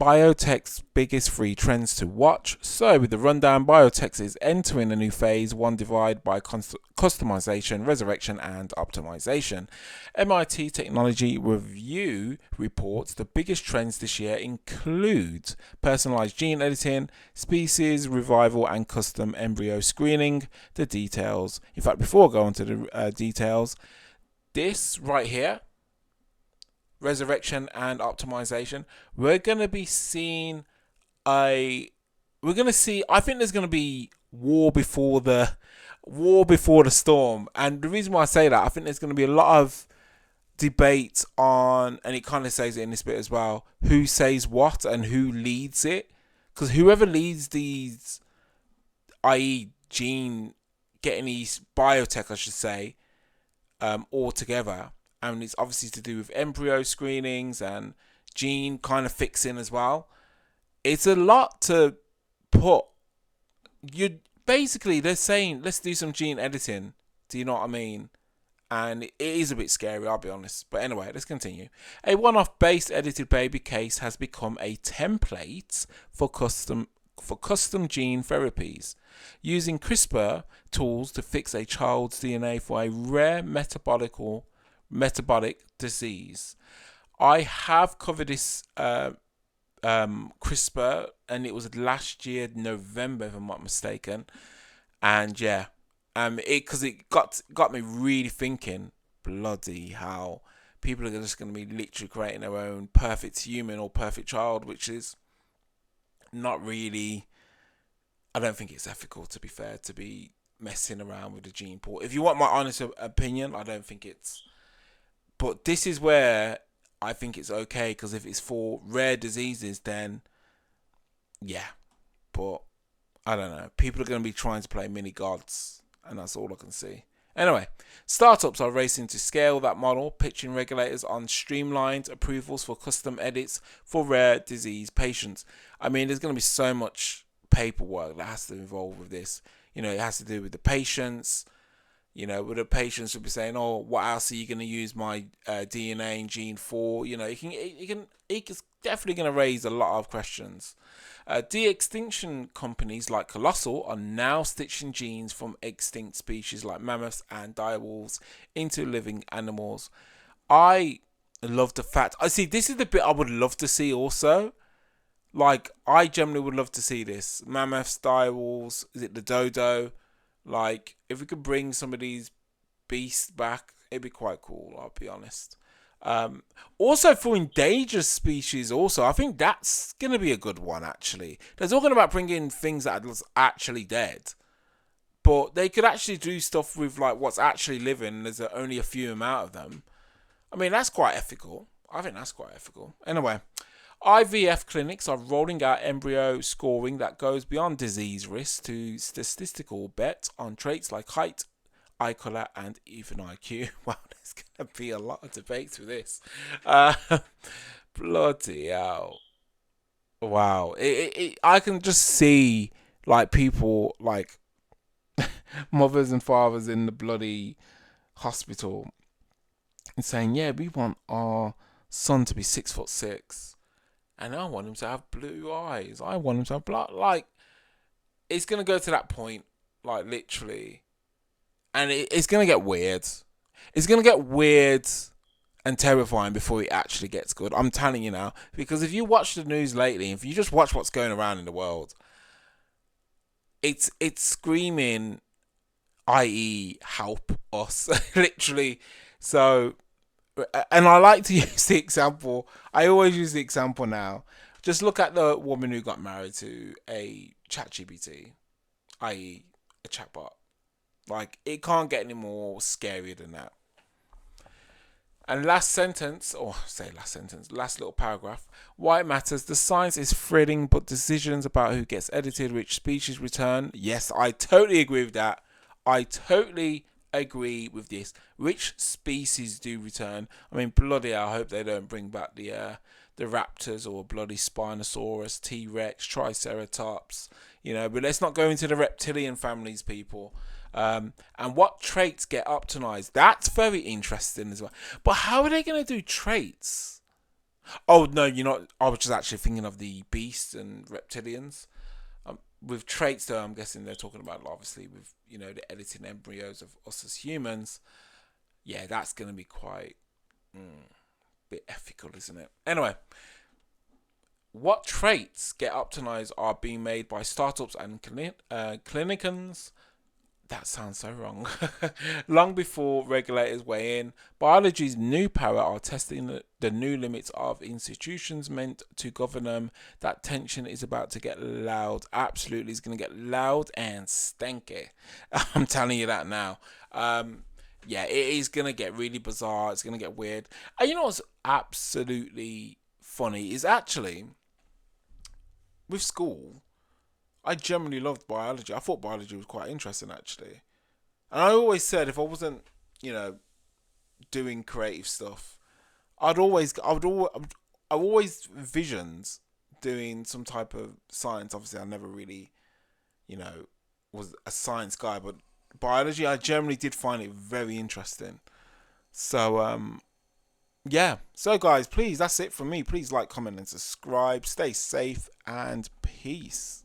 biotech's biggest three trends to watch. So, with the rundown, biotech is entering a new phase, one divided by customization, resurrection, and optimization. MIT Technology Review reports the biggest trends this year include personalized gene editing, species revival, and custom embryo screening. The details, in fact, before I go into the details, this right here, resurrection and optimization, we're going to be seeing I think there's going to be war before the storm. And the reason why I say that, I think there's going to be a lot of debate on, and it kind of says it in this bit as well, who says what and who leads it. Because whoever leads these, i.e. gene, getting these biotech, I should say, all together, and it's obviously to do with embryo screenings and gene kind of fixing as well. It's a lot to put. You basically, they're saying, let's do some gene editing. Do you know what I mean? And it is a bit scary, I'll be honest. But anyway, let's continue. A one-off base edited baby case has become a template for custom gene therapies, using CRISPR tools to fix a child's DNA for a rare metabolic disease. I have covered this CRISPR, and it was last year November, if I'm not mistaken. And yeah, because it got me really thinking. Bloody hell, people are just going to be literally creating their own perfect human or perfect child, which is not really. I don't think it's ethical, to be fair, to be messing around with the gene pool. If you want my honest opinion, I don't think it's. But this is where I think it's okay, because if it's for rare diseases, then yeah. But I don't know. People are going to be trying to play mini gods, and that's all I can see. Anyway, startups are racing to scale that model, pitching regulators on streamlined approvals for custom edits for rare disease patients. I mean, there's going to be so much paperwork that has to involve with this. You know, it has to do with the patients. You know, with the patients will be saying, "Oh, what else are you going to use my DNA and gene for?" You know, it's definitely going to raise a lot of questions. De-extinction companies like Colossal are now stitching genes from extinct species like mammoths and direwolves into living animals. I love the fact. I see. This is the bit I would love to see also. Like, I generally would love to see this. Mammoths, direwolves. Is it the dodo? Like, if we could bring some of these beasts back, it'd be quite cool, I'll be honest. Also, for endangered species, also, I think that's going to be a good one, actually. They're talking about bringing things that are actually dead. But they could actually do stuff with, like, what's actually living. There's only a few amount of them. I mean, that's quite ethical. I think that's quite ethical. Anyway, IVF clinics are rolling out embryo scoring that goes beyond disease risk to statistical bet on traits like height, eye colour, and even IQ. Wow, there's going to be a lot of debates with this. Bloody hell. Wow. I can just see, like, people, like, mothers and fathers in the bloody hospital and saying, yeah, we want our son to be 6'6". And I want him to have blue eyes. I want him to have blood. Like, it's going to go to that point, like, literally. And it's going to get weird. It's going to get weird and terrifying before it actually gets good. I'm telling you now. Because if you watch the news lately, if you just watch what's going around in the world, it's screaming, i.e., help us. Literally. So, and I like to use the example. I always use the example now. Just look at the woman who got married to a ChatGPT, i.e., a chatbot. Like, it can't get any more scarier than that. And last little paragraph. Why it matters. The science is thrilling, but decisions about who gets edited, which species return. Yes, I totally agree with that. I totally agree with this. Which species do return? I mean, bloody hell, I hope they don't bring back the raptors or bloody Spinosaurus, T-Rex, Triceratops. You know, but let's not go into the reptilian families, people. And what traits get optimized? That's very interesting as well. But how are they going to do traits? Oh no, you're not. I was just actually thinking of the beasts and reptilians. With traits, though, I'm guessing they're talking about obviously with the editing embryos of us as humans. Yeah, that's gonna be quite bit ethical, isn't it? Anyway, what traits get optimized are being made by startups and clinicians. That sounds so wrong. Long before regulators weigh in, biology's new power are testing the new limits of institutions meant to govern them. That tension is about to get loud. Absolutely, it's going to get loud and stanky. I'm telling you that now. Yeah, it is going to get really bizarre. It's going to get weird. And you know what's absolutely funny is actually with school, I generally loved biology. I thought biology was quite interesting actually. And I always said if I wasn't, you know, doing creative stuff, I always visioned doing some type of science. Obviously, I never really, you know, was a science guy, but biology I generally did find it very interesting. So yeah. So guys, please, that's it from me. Please like, comment, and subscribe. Stay safe and peace.